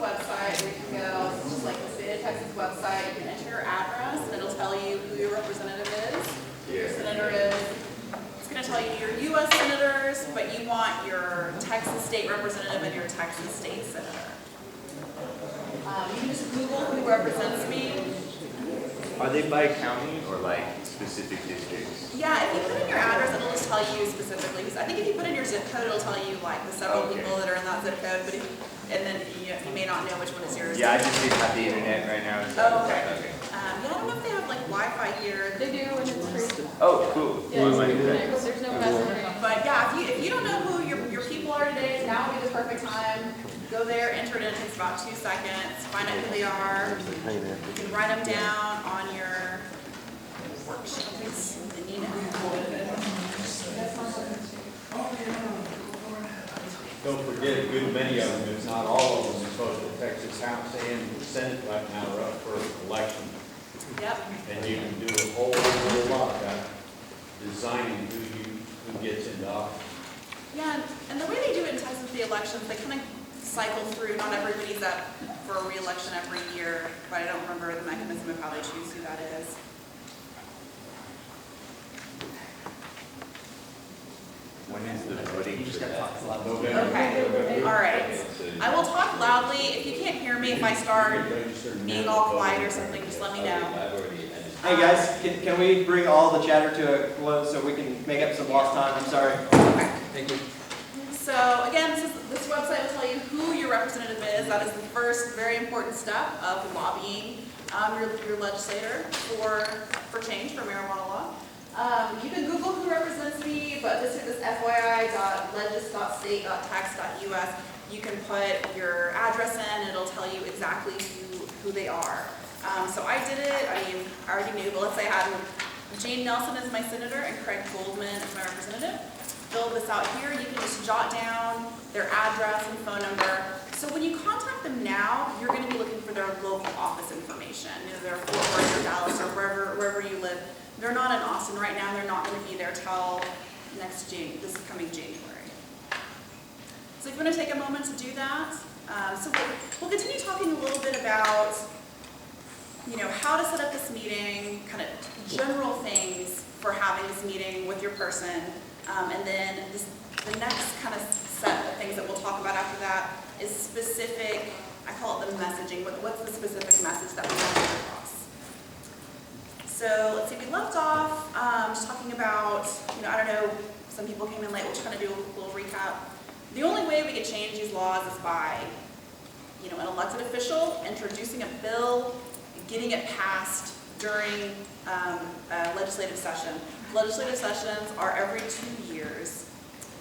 website where you can go, it's just like the state of Texas website. You can enter your address, and it'll tell you who your representative is, who your senator is. It's going to tell you your U.S. senators, but you want your Texas state representative and your Texas state senator. You can just Google who represents me. Are they by county or like specific districts? Yeah, if you put in your address, it'll just tell you specifically. I think if you put in your zip code, it'll tell you like the several people that are in that zip code. But and then you may not know which one is yours. Yeah, I just didn't have the internet right now. So oh, okay. Yeah, I don't know if they have like Wi-Fi here. They do, and it's free. Oh, cool. Yeah, there's no messaging. But yeah, if you don't know who your people are today, now would be the perfect time. Go there, enter it in. It takes about 2 seconds. Find out who they are. You can write them down on your worksheets. And you know. Don't forget, a good many of them, if not all of them, because the Texas House and Senate right now are up for election. Yep. And you can do a whole lot about designing who gets into office. Yeah, and the way they do it in Texas with the elections, they kind of cycle through. Not everybody's up for a re-election every year, but I don't remember the mechanism of how they choose who that is. When is the voting? Okay, all right. I will talk loudly. If you can't hear me, if I start being all quiet or something, just let me know. Hey guys, can we bring all the chatter to a close so we can make up some lost time? I'm sorry. Okay. Thank you. So again, this website will tell you who your representative is. That is the first very important step of lobbying your legislator for change for marijuana law. You can Google who represents me, but this is fyi.legis.state.tax.us. You can put your address in, and it'll tell you exactly who they are. So I did it. I mean, I already knew, but let's say I had Jane Nelson as my senator and Craig Goldman as my representative. Fill this out here. You can just jot down their address and phone number. So when you contact them now, you're going to be looking for their local office information. They're Fort Worth or Dallas or wherever you live. They're not in Austin right now. They're not going to be there till this coming January. So if you want to take a moment to do that. So we'll continue talking a little bit about how to set up this meeting, kind of general things for having this meeting with your person. And then the next kind of set of things that we'll talk about after that is specific, I call it the messaging. What's the specific message that we want to get across? So let's see, we left off just talking about, I don't know, some people came in late, we'll just kind of do a little recap. The only way we can change these laws is by, an elected official introducing a bill, getting it passed during a legislative session. Legislative sessions are every 2 years.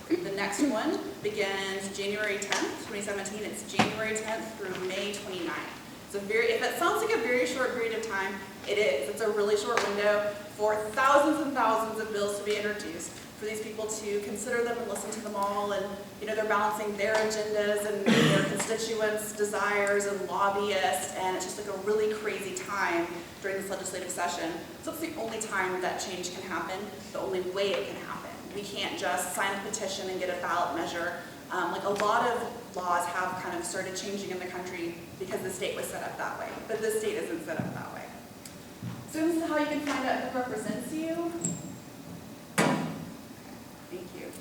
The next one begins January 10th, 2017. It's January 10th through May 29th. If that sounds like a very short period of time, it is. It's a really short window for thousands and thousands of bills to be introduced, for these people to consider them and listen to them all, and they're balancing their agendas and their constituents' desires and lobbyists, and it's just like a really crazy time during this legislative session. So it's the only time that change can happen, the only way it can happen. We can't just sign a petition and get a ballot measure. Like a lot of laws have kind of started changing in the country because the state was set up that way, but the state isn't set up that way. So this is how you can find out who represents you. Thank you.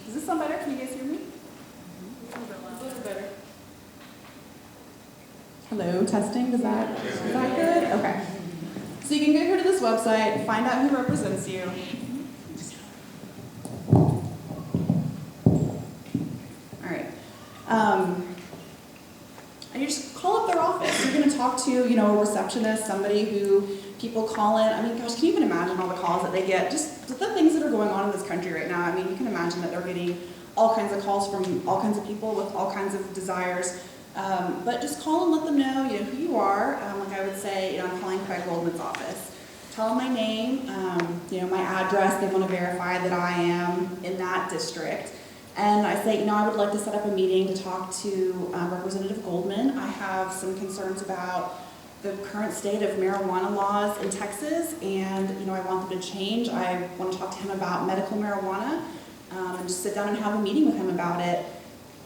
Does this sound better? Can you guys hear me? A little better. Hello, testing. Is that good? Okay. So you can go here to this website, find out who represents you. All right. And you just call up their office. You're going to talk to, a receptionist, somebody who people call in. I mean, gosh, can you even imagine all the calls that they get? Just the things that are going on in this country right now. I mean, you can imagine that they're getting all kinds of calls from all kinds of people with all kinds of desires. But just call and let them know, who you are. Like I would say, I'm calling Craig Goldman's office. Tell them my name, my address. They want to verify that I am in that district. And I say, I would like to set up a meeting to talk to Representative Goldman. I have some concerns about the current state of marijuana laws in Texas, and I want them to change. I want to talk to him about medical marijuana, and just sit down and have a meeting with him about it.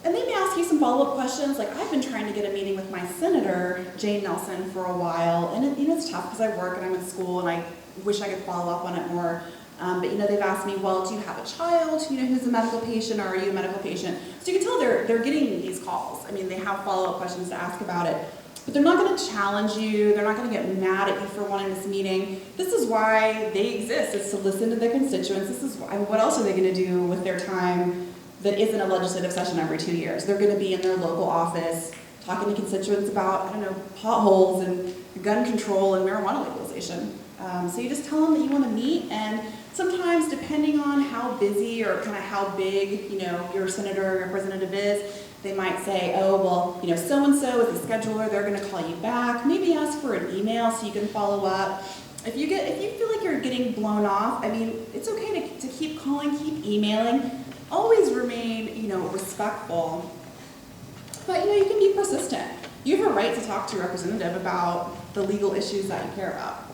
And they may ask you some follow-up questions, like I've been trying to get a meeting with my senator, Jane Nelson, for a while, and it's tough because I work and I'm in school and I wish I could follow up on it more. But they've asked me, well, do you have a child, who's a medical patient, or are you a medical patient? So you can tell they're getting these calls. I mean, they have follow-up questions to ask about it. But they're not going to challenge you. They're not going to get mad at you for wanting this meeting. This is why they exist, is to listen to their constituents. This is why, what else are they going to do with their time that isn't a legislative session every 2 years? They're going to be in their local office talking to constituents about, potholes and gun control and marijuana legalization. So you just tell them that you want to meet, and sometimes depending on how busy or kind of how big, your senator or representative is, they might say, oh, well, so-and-so is the scheduler, they're going to call you back. Maybe ask for an email so you can follow up. If you feel like you're getting blown off, it's okay to keep calling, keep emailing. Always remain, respectful. But, you can be persistent. You have a right to talk to your representative about the legal issues that you care about.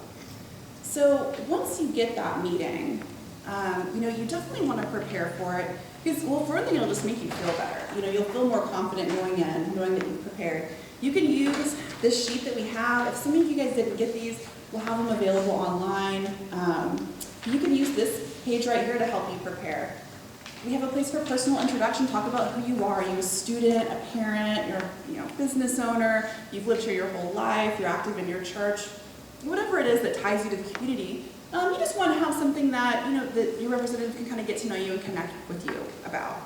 So once you get that meeting, you definitely want to prepare for it. Because, well, for one thing, it'll just make you feel better. You'll feel more confident going in, knowing that you've prepared. You can use this sheet that we have. If some of you guys didn't get these, we'll have them available online. You can use this page right here to help you prepare. We have a place for personal introduction. Talk about who you are. Are you a student, a parent, you're a business owner, you've lived here your whole life, you're active in your church, whatever it is that ties you to the community. You just want to have something that, that your representative can kind of get to know you and connect with you about.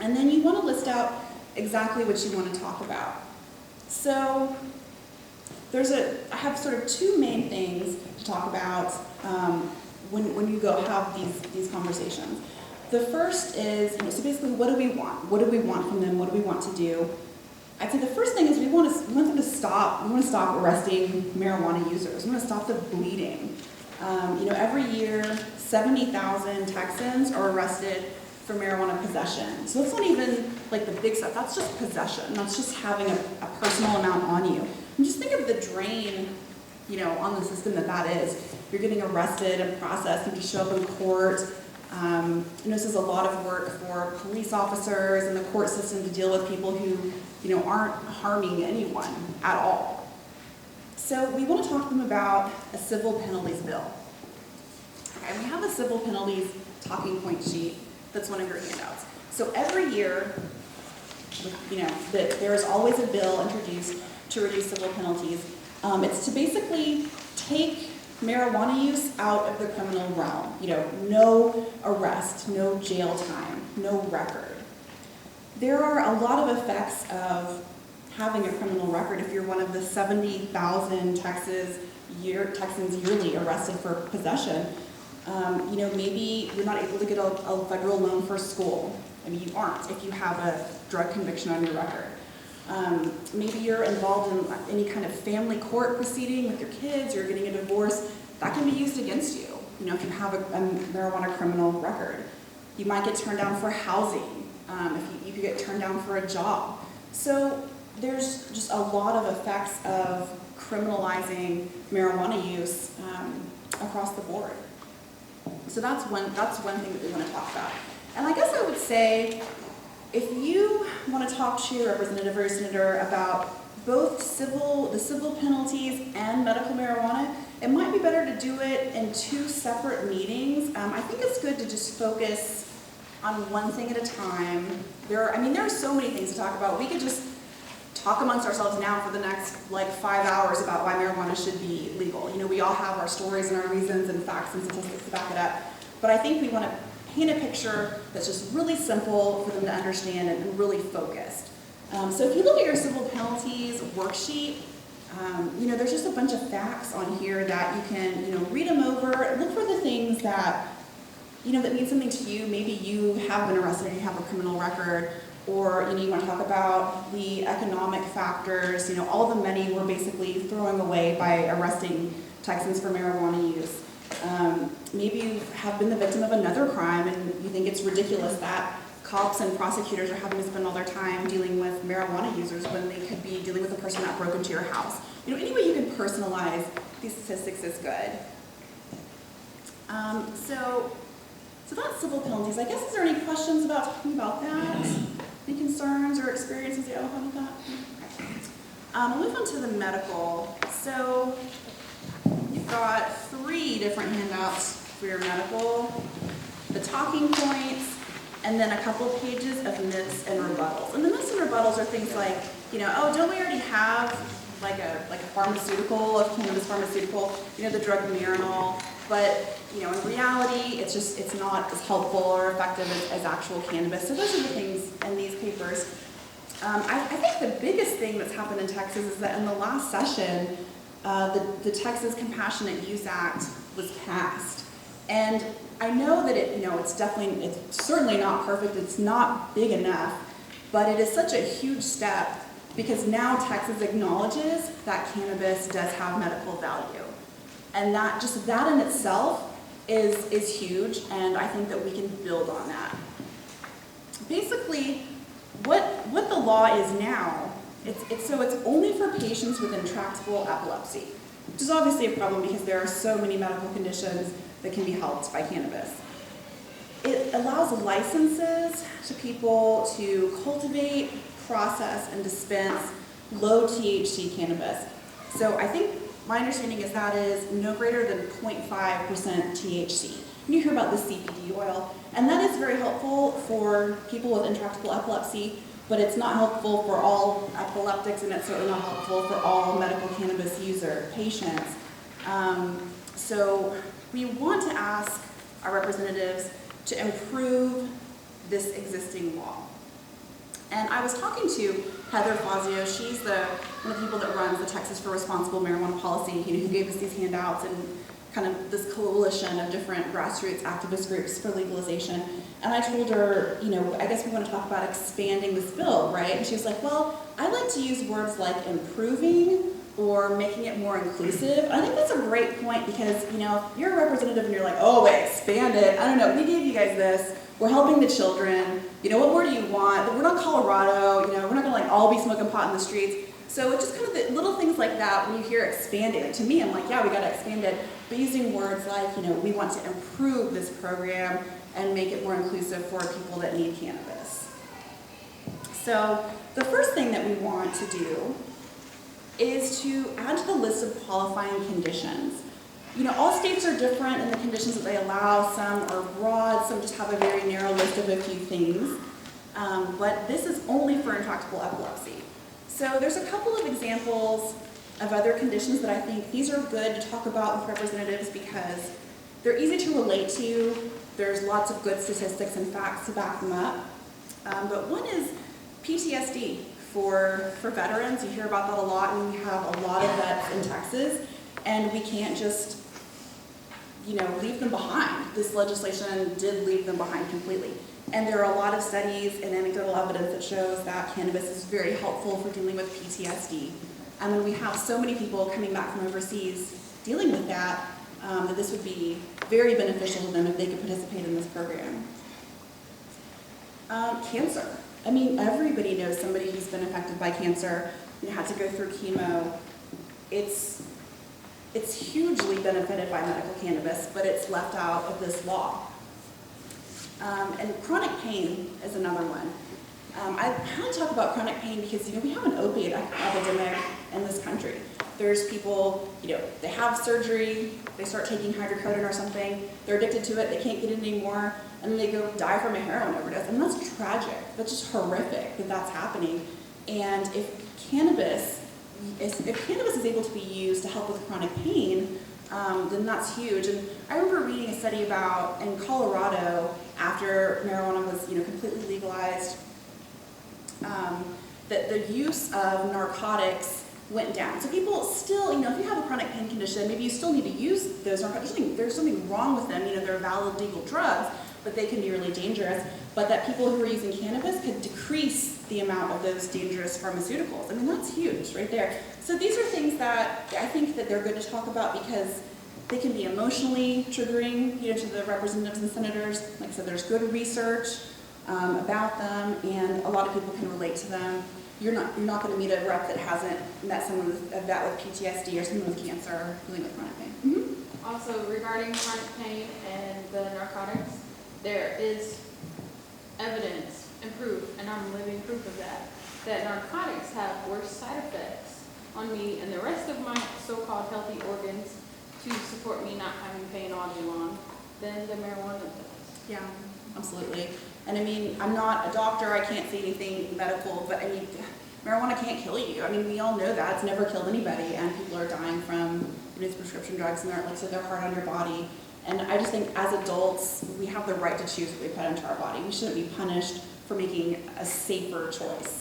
And then you want to list out exactly what you want to talk about. So I have sort of two main things to talk about when you go have these conversations. The first is, so basically, what do we want? What do we want from them? What do we want to do? I'd say the first thing is we want them to stop. We want to stop arresting marijuana users. We want to stop the bleeding. Every year, 70,000 Texans are arrested for marijuana possession. So that's not even like the big stuff. That's just possession. That's just having a personal amount on you. And just think of the drain, on the system that is. You're getting arrested and processed and you show up in court. This is a lot of work for police officers and the court system to deal with people who, aren't harming anyone at all. So we want to talk to them about a civil penalties bill. Okay, we have a civil penalties talking point sheet that's one of your handouts. So every year, that there is always a bill introduced to reduce civil penalties. It's to basically take marijuana use out of the criminal realm. No arrest, no jail time, no record. There are a lot of effects of having a criminal record if you're one of the 70,000 Texans yearly arrested for possession. Maybe you're not able to get a federal loan for school. You aren't if you have a drug conviction on your record. Maybe you're involved in any kind of family court proceeding with your kids, you're getting a divorce. That can be used against you, if you have a marijuana criminal record. You might get turned down for housing, if you could get turned down for a job. So there's just a lot of effects of criminalizing marijuana use across the board. So that's one thing that we want to talk about. And I guess I would say, if you want to talk to your representative or your senator about both the civil penalties and medical marijuana, it might be better to do it in two separate meetings. I think it's good to just focus on one thing at a time. There are so many things to talk about. We could just talk amongst ourselves now for the next 5 hours about why marijuana should be legal. We all have our stories and our reasons and facts and statistics to back it up. But I think we want to paint a picture that's just really simple for them to understand and really focused. So if you look at your civil penalties worksheet, there's just a bunch of facts on here that you can, read them over, look for the things that, that mean something to you. Maybe you have been arrested and you have a criminal record, or, you want to talk about the economic factors, all the money we're basically throwing away by arresting Texans for marijuana use. Maybe you have been the victim of another crime and you think it's ridiculous that cops and prosecutors are having to spend all their time dealing with marijuana users when they could be dealing with a person that broke into your house. Any way you can personalize these statistics is good. So that's civil penalties. I guess, is there any questions about talking about that? Any concerns or experiences you have with that? Okay. We'll move on to the medical. So you've got 3 different handouts for your medical, the talking points, and then a couple pages of myths and rebuttals. And the myths and rebuttals are things like, oh, don't we already have like a pharmaceutical, a cannabis pharmaceutical, the drug Marinol, but in reality, it's not as helpful or effective as actual cannabis. So those are the things in these papers. I think the biggest thing that's happened in Texas is that in the last session, the Texas Compassionate Use Act was passed. And I know that it's certainly not perfect, it's not big enough, but it is such a huge step because now Texas acknowledges that cannabis does have medical value. And that in itself is huge, and I think that we can build on that. Basically, what the law is now, it's only for patients with intractable epilepsy, which is obviously a problem because there are so many medical conditions that can be helped by cannabis. It allows licenses to people to cultivate, process, and dispense low THC cannabis. So I think my understanding is that is no greater than 0.5% THC. And you hear about the CBD oil, and that is very helpful for people with intractable epilepsy, but it's not helpful for all epileptics, and it's certainly not helpful for all medical cannabis user patients. So we want to ask our representatives to improve this existing law. And I was talking to Heather Fazio. She's one of the people that runs the Texas for Responsible Marijuana Policy, who gave us these handouts and kind of this coalition of different grassroots activist groups for legalization. And I told her, I guess we want to talk about expanding this bill, right? And she was like, well, I like to use words like improving or making it more inclusive. I think that's a great point because, if you're a representative and you're like, oh, wait, expand it. I don't know, we gave you guys this. We're helping the children. What more do you want? We're not Colorado. We're not going to all be smoking pot in the streets. So it's just kind of the little things like that when you hear expanded. To me, I'm like, yeah, we got to expand it. But using words like, we want to improve this program and make it more inclusive for people that need cannabis. So the first thing that we want to do is to add to the list of qualifying conditions. All states are different in the conditions that they allow. Some are broad, some just have a very narrow list of a few things. But this is only for intractable epilepsy. So there's a couple of examples of other conditions that I think these are good to talk about with representatives because they're easy to relate to. There's lots of good statistics and facts to back them up. But one is PTSD for veterans. You hear about that a lot, and we have a lot of vets in Texas, and we can't just leave them behind. This legislation did leave them behind completely. And there are a lot of studies and anecdotal evidence that shows that cannabis is very helpful for dealing with PTSD. And when we have so many people coming back from overseas dealing with that, that this would be very beneficial to them if they could participate in this program. Cancer. Everybody knows somebody who's been affected by cancer and had to go through chemo. It's hugely benefited by medical cannabis, but it's left out of this law. And chronic pain is another one. I want to talk about chronic pain because we have an opiate epidemic in this country. There's people, they have surgery, they start taking hydrocodone or something, they're addicted to it, they can't get it anymore, and then they go die from a heroin overdose. And that's tragic. That's just horrific that that's happening. And if cannabis is able to be used to help with chronic pain, then that's huge. And I remember reading a study about in Colorado after marijuana was completely legalized, that the use of narcotics went down. So people still, if you have a chronic pain condition, maybe you still need to use those narcotics. There's something wrong with them. They're valid legal drugs, but they can be really dangerous. But that people who are using cannabis could decrease the amount of those dangerous pharmaceuticals. That's huge right there. So these are things that I think that they're good to talk about because they can be emotionally triggering, to the representatives and senators. Like I said, there's good research about them, and a lot of people can relate to them. You're not going to meet a rep that hasn't met someone with PTSD or someone with cancer or dealing with chronic pain. Mm-hmm. Also, regarding chronic pain and the narcotics, there is evidence and proof, and I'm living proof of that narcotics have worse side effects on me and the rest of my so-called healthy organs to support me not having pain all day long than the marijuana does. Yeah, absolutely. And I mean, I'm not a doctor, I can't say anything medical, but I mean, marijuana can't kill you. I mean, we all know that. It's never killed anybody, and people are dying from these prescription drugs, and they're like, so they're hard on your body. And I just think as adults, we have the right to choose what we put into our body. We shouldn't be punished for making a safer choice.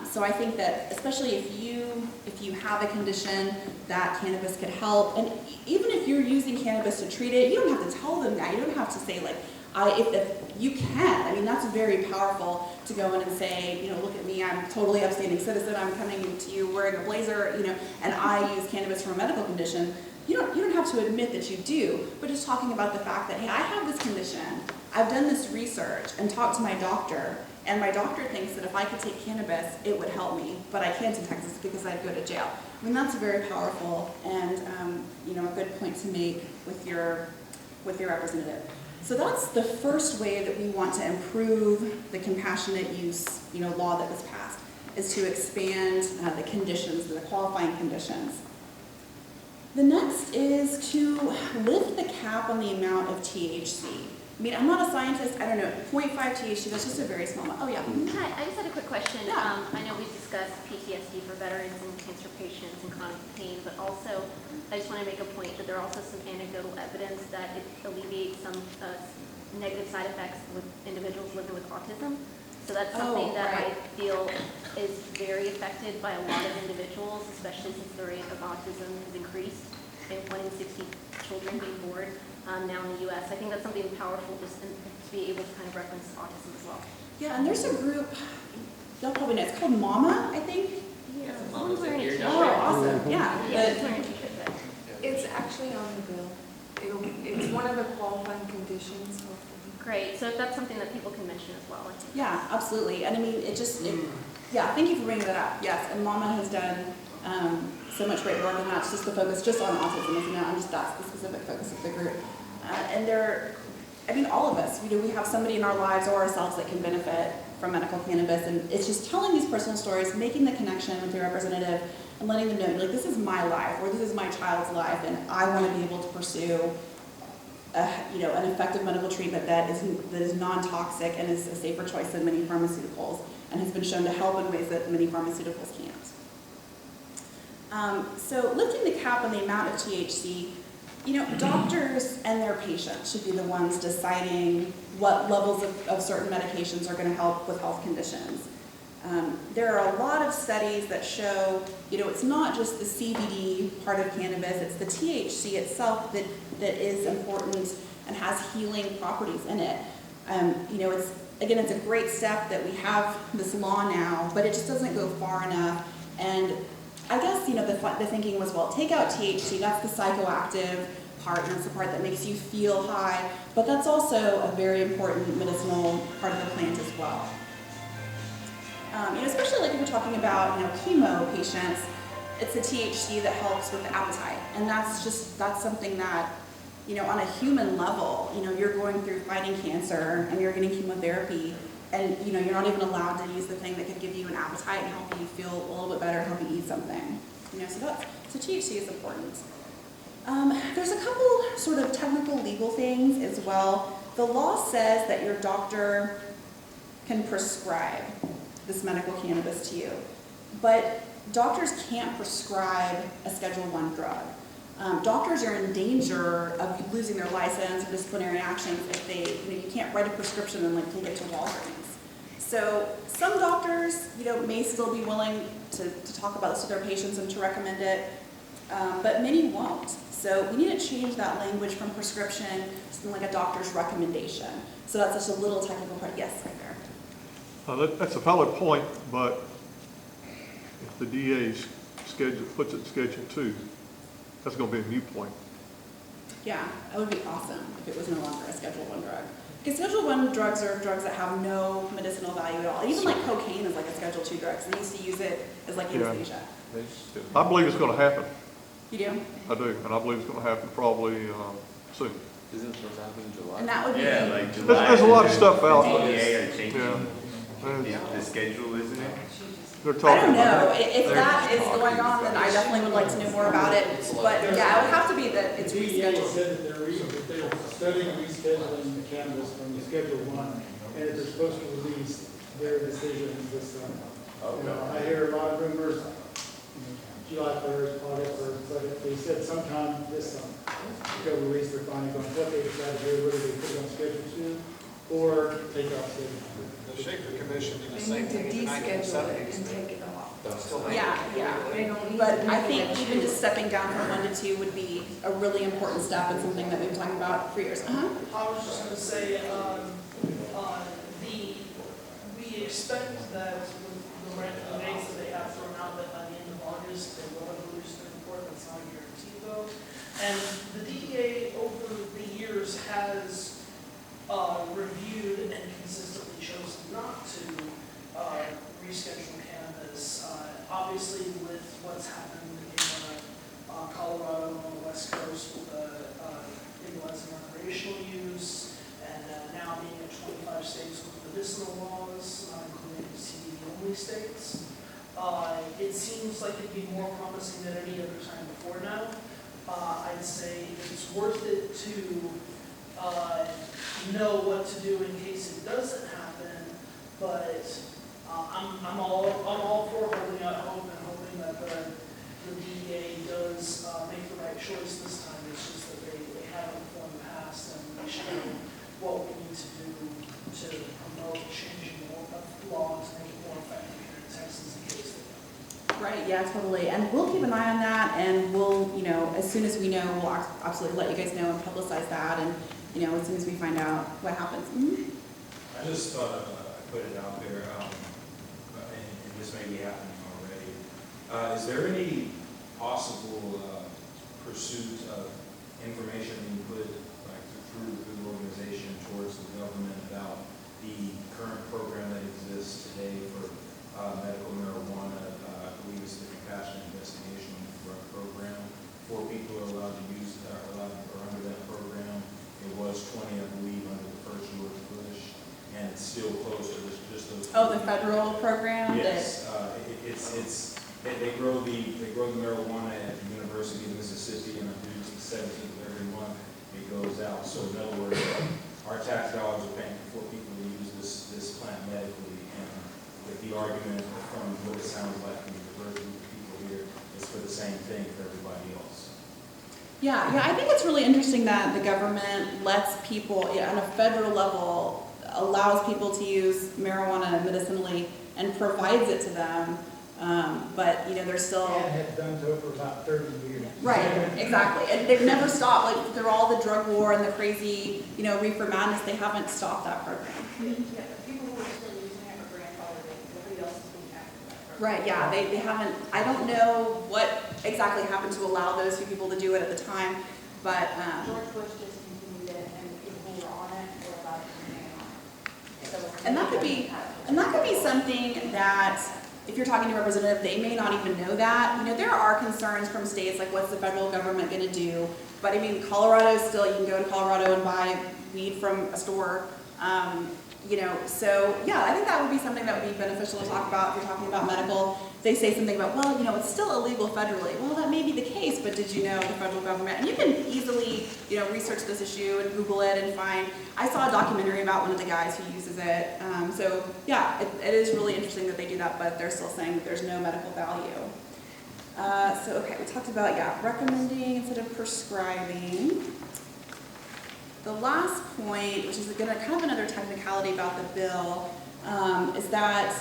So I think that especially if you have a condition that cannabis could help, and even if you're using cannabis to treat it, you don't have to tell them that. You don't have to say like, if you can. I mean, that's very powerful to go in and say, you know, look at me, I'm totally upstanding citizen. I'm coming to you wearing a blazer, you know, and I use cannabis for a medical condition. You don't have to admit that you do, but just talking about the fact that, hey, I have this condition. I've done this research and talked to my doctor. And my doctor thinks that if I could take cannabis, it would help me, but I can't in Texas because I'd go to jail. I mean, that's very powerful and you know, a good point to make with your representative. So that's the first way that we want to improve the compassionate use, you know, law that was passed, is to expand the conditions, the qualifying conditions. The next is to lift the cap on the amount of THC. I mean, I'm not a scientist, I don't know, 0.5 THC, that's just a very small amount. Oh, yeah. Hi, I just had a quick question. Yeah. I know we've discussed PTSD for veterans and cancer patients and chronic pain, but also I just want to make a point that there are also some anecdotal evidence that it alleviates some negative side effects with individuals living with autism. So that's something that I feel is very affected by a lot of individuals, especially since the rate of autism has increased and 1 in 60 children being born now in the U.S. I think that's something powerful just to be able to kind of reference autism as well. Yeah, and there's a group, you'll probably know, it's called MAMA, I think. Yeah, someone's wearing a t-shirt. Oh, awesome, yeah. Yeah, someone's wearing a t-shirt there. It's actually on the bill. It's one of the qualifying conditions. Great, so if that's something that people can mention as well. I think. Yeah, absolutely. And I mean, yeah, thank you for bringing that up. Yes, and MAMA has done so much great work, and that's just the focus just on autism, isn't it? That's the specific focus of the group. And I mean, all of us, we have somebody in our lives or ourselves that can benefit from medical cannabis, and it's just telling these personal stories, making the connection with your representative, and letting them know, like, this is my life, or this is my child's life, and I want to be able to pursue an effective medical treatment that is non-toxic and is a safer choice than many pharmaceuticals, and has been shown to help in ways that many pharmaceuticals can't. So lifting the cap on the amount of THC, doctors and their patients should be the ones deciding what levels of certain medications are going to help with health conditions. There are a lot of studies that show, it's not just the CBD part of cannabis, it's the THC itself that is important and has healing properties in it. It's a great step that we have this law now, but it just doesn't go far enough. And I guess, the thinking was, well, take out THC, that's the psychoactive part, and that's the part that makes you feel high, but that's also a very important medicinal part of the plant as well. Especially like if we're talking about, chemo patients, it's the THC that helps with the appetite. And that's something that, on a human level, you're going through fighting cancer and you're getting chemotherapy, and, you're not even allowed to use the thing that could give you an appetite and help you feel a little bit better, help you eat something. So THC is important. There's a couple sort of technical legal things as well. The law says that your doctor can prescribe this medical cannabis to you, but doctors can't prescribe a Schedule I drug. Doctors are in danger of losing their license or disciplinary actions if they, you can't write a prescription and take it to Walgreens. So some doctors, may still be willing to talk about this with their patients and to recommend it, but many won't. So we need to change that language from prescription to something like a doctor's recommendation. So that's just a little technical part. Yes, right there. That's a valid point, but if the DA's puts it in Schedule 2, that's going to be a new point. Yeah, that would be awesome if it was no longer a Schedule I drug. Because Schedule I drugs are drugs that have no medicinal value at all. Even like cocaine is like a Schedule II drug, so they used to use it as like anesthesia. I believe it's going to happen. You do? I do, and I believe it's going to happen probably soon. Isn't it supposed to happen in July? And that would be like July. There's a lot of stuff out The there. DEA are changing. Yeah. The schedule, isn't it? They're I talking don't know, about if that is going on, then I definitely would like to know more about it, but yeah, it would have to be that it's DEA rescheduled. said that they're studying rescheduling the cannabis from the Schedule 1, and that they're supposed to release their decisions this summer. You know, I hear a lot of rumors, July 1st, August 1st, but they said sometime this summer, they'll release their findings on what they decide to do, whether they put it on Schedule 2 or take off Schedule 2. The Shaker Commission did the They same need to thing in the deschedule it 1970s. and take it off. Yeah, They don't need but to I do think that. even just stepping down from 1 to 2 would be a really important step and something that we've been talking about for years. I was just gonna say, we expect that with the rates that they have thrown out, that by the end of August, they will have released the report. That's not a guarantee though. And the DEA over the years has reviewed and consistently chosen not to reschedule cannabis. Obviously, with what's happened in Colorado on the West Coast with legalizing recreational use, and now being at 25 states with medicinal laws, not including CBD-only states, it seems like it'd be more promising than any other time before now. I'd say it's worth it to know what to do in case it doesn't happen, but I'm all for holding out hope and hoping that the DEA does make the right choice this time. It's just that they haven't before in the past, and we should know what we need to do to promote changing the law to make it more effective here in Texas in case they don't. Right, yeah, totally, and we'll keep an eye on that, and we'll, as soon as we know, we'll absolutely let you guys know and publicize that, and, as soon as we find out what happens. I just thought I'd put it out there, and this may be happening already. Is there any possible pursuit of information input, like through the organization towards the government about the current program that exists today for medical marijuana? I believe it's the Compassionate Investigation Drug Program. 4 people are allowed to use, are under that program. It was 20, I believe, under the first George Bush, and it's still closed to just those. Oh, the federal program? Yes, they grow the marijuana at the University of Mississippi, and I believe it's the 17th of every month it goes out. So in other words, our tax dollars are paying for people to use this plant medically, and with the argument from what it sounds like from the diverse group of people here, it's for the same thing for everybody else. Yeah, I think it's really interesting that the government lets people, on a federal level, allows people to use marijuana medicinally and provides it to them, but, they're still... And have done so for about 30 years. Right, exactly, and they've never stopped, like, through all the drug war and the crazy, reefer madness, they haven't stopped that program. Yeah, people who are still using it are grandfathered, nobody else is being active. Right, yeah, they haven't, I don't know what exactly happened to allow those few people to do it at the time, but, George Bush just continued it, and people who were on it were allowed to remain on it. So and that could be something that, if you're talking to a representative, they may not even know that. There are concerns from states, like what's the federal government going to do? But Colorado still, you can go to Colorado and buy weed from a store. So yeah, I think that would be something that would be beneficial to talk about if you're talking about medical. They say something about, well, it's still illegal federally. Well, that may be the case, but did you know the federal government? And you can easily, research this issue and Google it and find. I saw a documentary about one of the guys who uses it. So yeah, it is really interesting that they do that, but they're still saying that there's no medical value. Okay, we talked about, recommending instead of prescribing. The last point, which is kind of another technicality about the bill, is that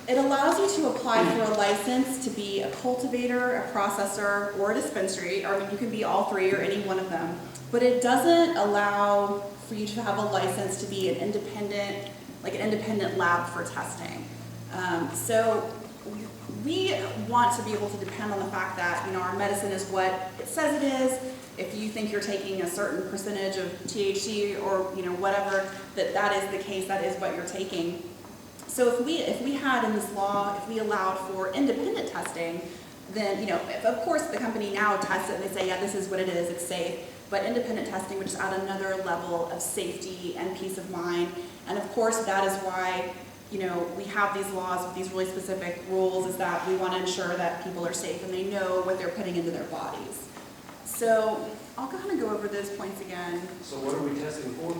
it allows you to apply for a license to be a cultivator, a processor, or a dispensary, or you can be all three or any one of them, but it doesn't allow for you to have a license to be an independent lab for testing. So we want to be able to depend on the fact that, our medicine is what it says it is. If you think you're taking a certain percentage of THC or, whatever, that is the case, that is what you're taking. So if we had in this law, if we allowed for independent testing, then, if, of course the company now tests it and they say, yeah, this is what it is, it's safe, but independent testing would just add another level of safety and peace of mind. And of course, that is why we have these laws with these really specific rules, is that we want to ensure that people are safe and they know what they're putting into their bodies. So I'll kind of go over those points again. So what are we testing for?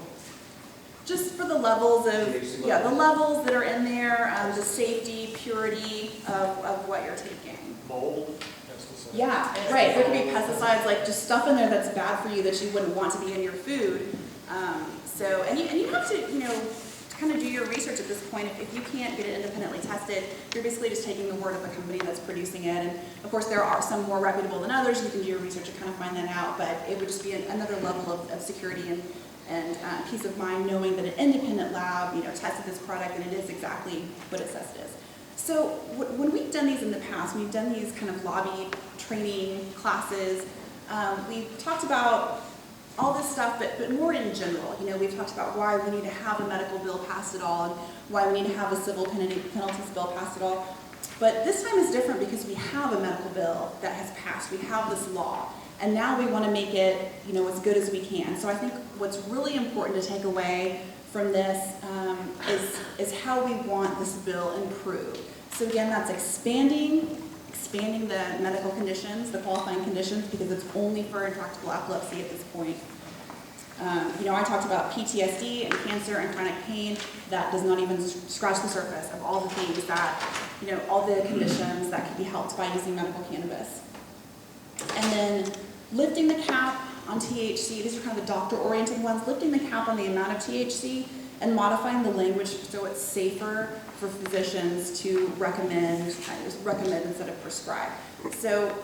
Just for the levels of, THC yeah, the levels? levels that are in there, the safety, purity of what you're taking. Mold? Yeah, right, there could be pesticides, like just stuff in there that's bad for you that you wouldn't want to be in your food. And you have to, kind of do your research at this point. If you can't get it independently tested, you're basically just taking the word of the company that's producing it. And of course, there are some more reputable than others. You can do your research and kind of find that out, but it would just be another level of security and peace of mind knowing that an independent lab, tested this product and it is exactly what it says it is. So when we've done these in the past, we've done these kind of lobby training classes, we've talked about all this stuff, but more in general. We've talked about why we need to have a medical bill passed at all and why we need to have a civil penalties bill passed at all. But this time is different because we have a medical bill that has passed. We have this law. And now we want to make it, as good as we can. So I think what's really important to take away from this is how we want this bill improved. So again, that's expanding the medical conditions, the qualifying conditions, because it's only for intractable epilepsy at this point. I talked about PTSD and cancer and chronic pain. That does not even scratch the surface of all the things that, all the conditions that can be helped by using medical cannabis. And then lifting the cap on THC, these are kind of the doctor-oriented ones, lifting the cap on the amount of THC and modifying the language so it's safer for physicians to recommend instead of prescribe. So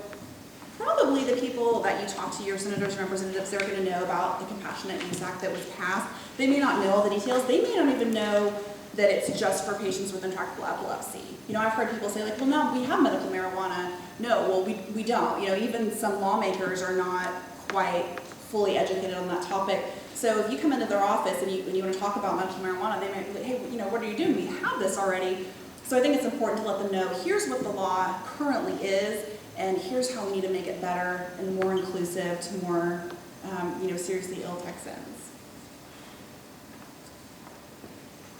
probably the people that you talk to, your senators and representatives, they're going to know about the Compassionate Use Act that was passed. They may not know all the details. They may not even know that it's just for patients with intractable epilepsy. I've heard people say well, no, we have medical marijuana. No, well, we don't. Even some lawmakers are not quite fully educated on that topic. So if you come into their office and you want to talk about medical marijuana, they might be like, hey, what are you doing? We have this already. So I think it's important to let them know, here's what the law currently is, and here's how we need to make it better and more inclusive to more, seriously ill Texans.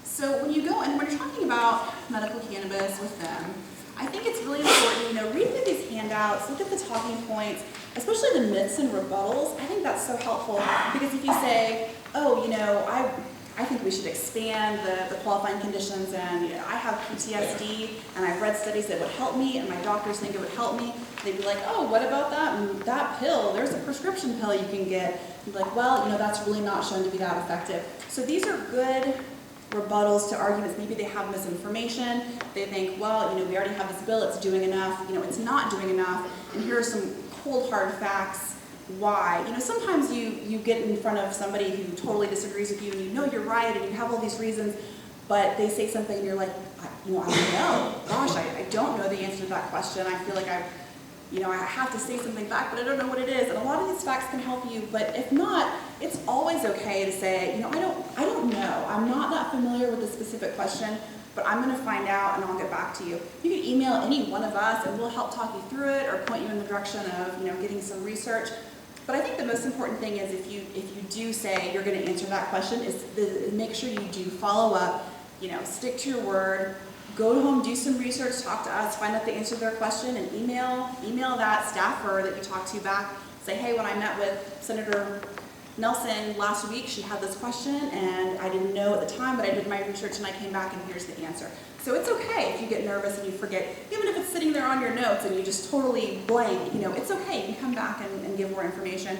So when you go and when you're talking about medical cannabis with them, I think it's really important, read through these handouts, look at the talking points, especially the myths and rebuttals. I think that's so helpful because if you say, I think we should expand the qualifying conditions and I have PTSD and I've read studies that would help me and my doctors think it would help me, they'd be like, oh, what about that pill? There's a prescription pill you can get. You'd be like, well, that's really not shown to be that effective. So these are good rebuttals to arguments. Maybe they have misinformation. They think, well, we already have this bill, it's doing enough. It's not doing enough. And here are some cold, hard facts why. Sometimes you get in front of somebody who totally disagrees with you and you're right and you have all these reasons, but they say something and you're like, I don't know. Gosh, I don't know the answer to that question. I feel like I have to say something back, but I don't know what it is. And a lot of these facts can help you, but if not, it's always okay to say, I don't know. I'm not that familiar with the specific question, but I'm going to find out and I'll get back to you. You can email any one of us and we'll help talk you through it or point you in the direction of, getting some research. But I think the most important thing is if you do say you're going to answer that question is make sure you do follow up, stick to your word. Go home, do some research, talk to us, find out the answer to their question, and email that staffer that you talked to back. Say, hey, when I met with Senator Nelson last week, she had this question, and I didn't know at the time, but I did my research, and I came back, and here's the answer. So it's okay if you get nervous and you forget. Even if it's sitting there on your notes and you just totally blank, it's okay. You can come back and give more information.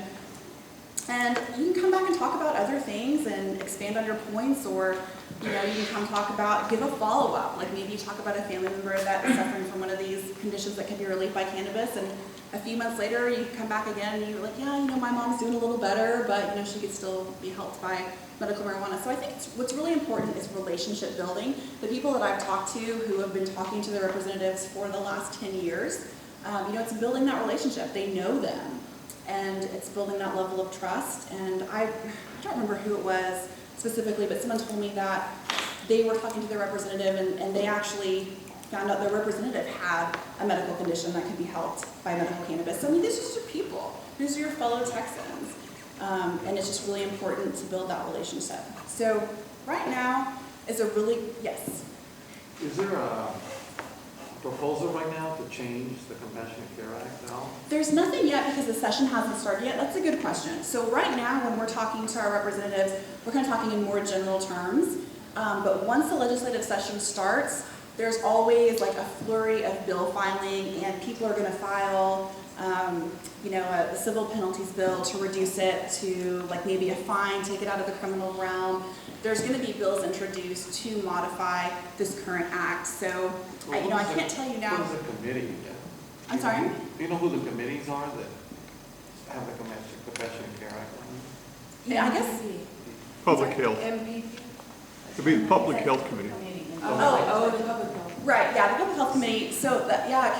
And you can come back and talk about other things and expand on your points, or you can come give a follow-up. Like maybe you talk about a family member that is suffering from one of these conditions that can be relieved by cannabis, and a few months later you come back again and you're like, yeah, my mom's doing a little better, but she could still be helped by medical marijuana. So I think what's really important is relationship building. The people that I've talked to who have been talking to their representatives for the last 10 years, it's building that relationship. They know them. And it's building that level of trust. And I don't remember who it was specifically, but someone told me that they were talking to their representative and they actually found out their representative had a medical condition that could be helped by medical cannabis. So, these are just your people. These are your fellow Texans. And it's just really important to build that relationship. So right now is a really, yes? Is there a proposal right now to change the Compassionate Care Act at all? There's nothing yet because the session hasn't started yet. That's a good question. So right now, when we're talking to our representatives, we're kind of talking in more general terms. But once the legislative session starts, there's always like a flurry of bill filing, and people are going to file, a civil penalties bill to reduce it to like maybe a fine, take it out of the criminal realm. There's going to be bills introduced to modify this current act. So, I can't tell you now. Who's the committee? I'm sorry? Do you know who the committees are that have the Compassionate Care Act? Yeah, I guess. Public health. It'd be the Public Health Committee. The public health. Right, yeah, the public health committee. So,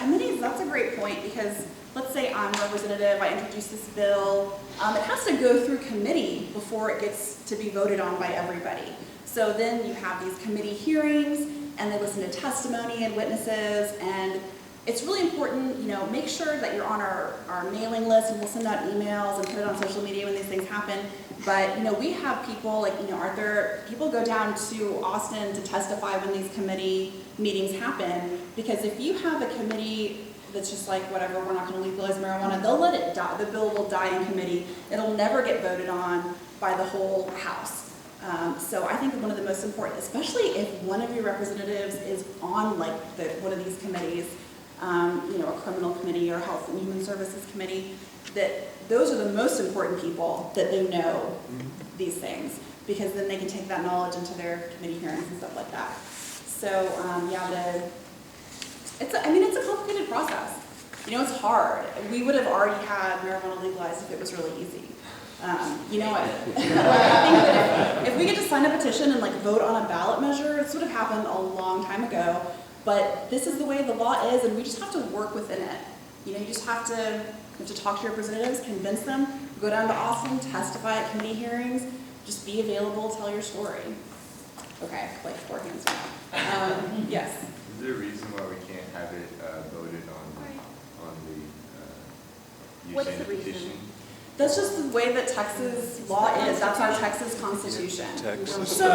committees, that's a great point, because let's say I'm a representative, I introduce this bill. It has to go through committee before it gets to be voted on by everybody. So then you have these committee hearings, and they listen to testimony and witnesses, and it's really important, make sure that you're on our mailing list, and we'll send out emails and put it on social media when these things happen. But, we have people like, people go down to Austin to testify when these committee meetings happen, because if you have a committee that's just like, whatever, we're not going to legalize marijuana, they'll let it die. The bill will die in committee. It'll never get voted on by the whole House. So I think one of the most important, especially if one of your representatives is on like one of these committees, a criminal committee or health and human services committee, that those are the most important people that they know these things, because then they can take that knowledge into their committee hearings and stuff like that. So it's a complicated process. It's hard. We would have already had marijuana legalized if it was really easy. I think that if we could just sign a petition and like vote on a ballot measure, this would have happened a long time ago. But this is the way the law is, and we just have to work within it. You just have to talk to your representatives, convince them, go down to Austin, testify at committee hearings, just be available, tell your story. Okay, like 4 hands now. Yes. Is there a reason why we can't have it voted on the What's use the and petition? reason? That's just the way that Texas law is. That's our Texas Constitution. Texas. So,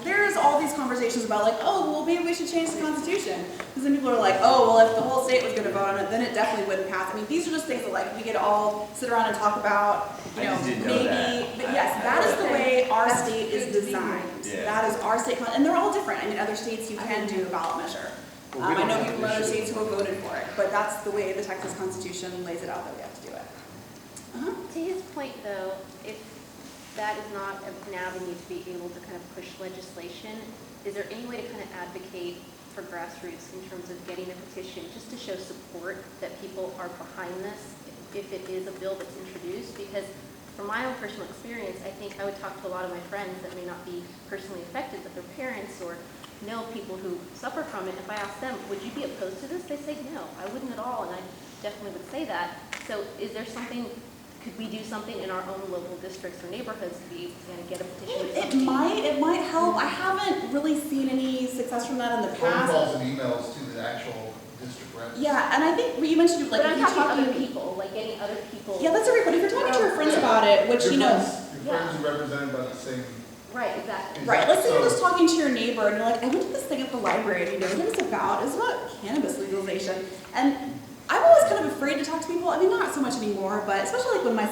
there's all these conversations about like, oh, well, maybe we should change the Constitution. Because then people are like, oh, well, if the whole state was going to vote on it, then it definitely wouldn't pass. These are just things that like we could all sit around and talk about, I just didn't know maybe. that. But yes, that is the way our state is designed. Yeah. That is our state, and they're all different. Other states you can do a ballot measure. I know people in other states who have voted for it, but that's the way the Texas Constitution lays it out that we have to do it. To his point, though, if that is not an avenue to be able to kind of push legislation, is there any way to kind of advocate for grassroots in terms of getting a petition just to show support that people are behind this if it is a bill that's introduced? Because from my own personal experience, I think I would talk to a lot of my friends that may not be personally affected, but their parents or know people who suffer from it. If I ask them, would you be opposed to this? They say, no, I wouldn't at all, and I definitely would say that. So is there something, could we do something in our own local districts or neighborhoods to be able to get a petition? It might help. I haven't really seen any success from that in the Phone past. calls and emails to the actual district reps. Yeah, and I think what you mentioned, like, But if I'm you're talking talking, other people, like getting other people. yeah, that's a great point. If you're talking to your friends about it, which, Your you know, friends- Your friends are represented by the same. Right, exactly. right, let's say you're So- just talking to your neighbor and you're like, I went to this thing at the library, and you know what it's about? It's about cannabis legalization. And I'm always kind of afraid to talk to people. Not so much anymore, but especially like when my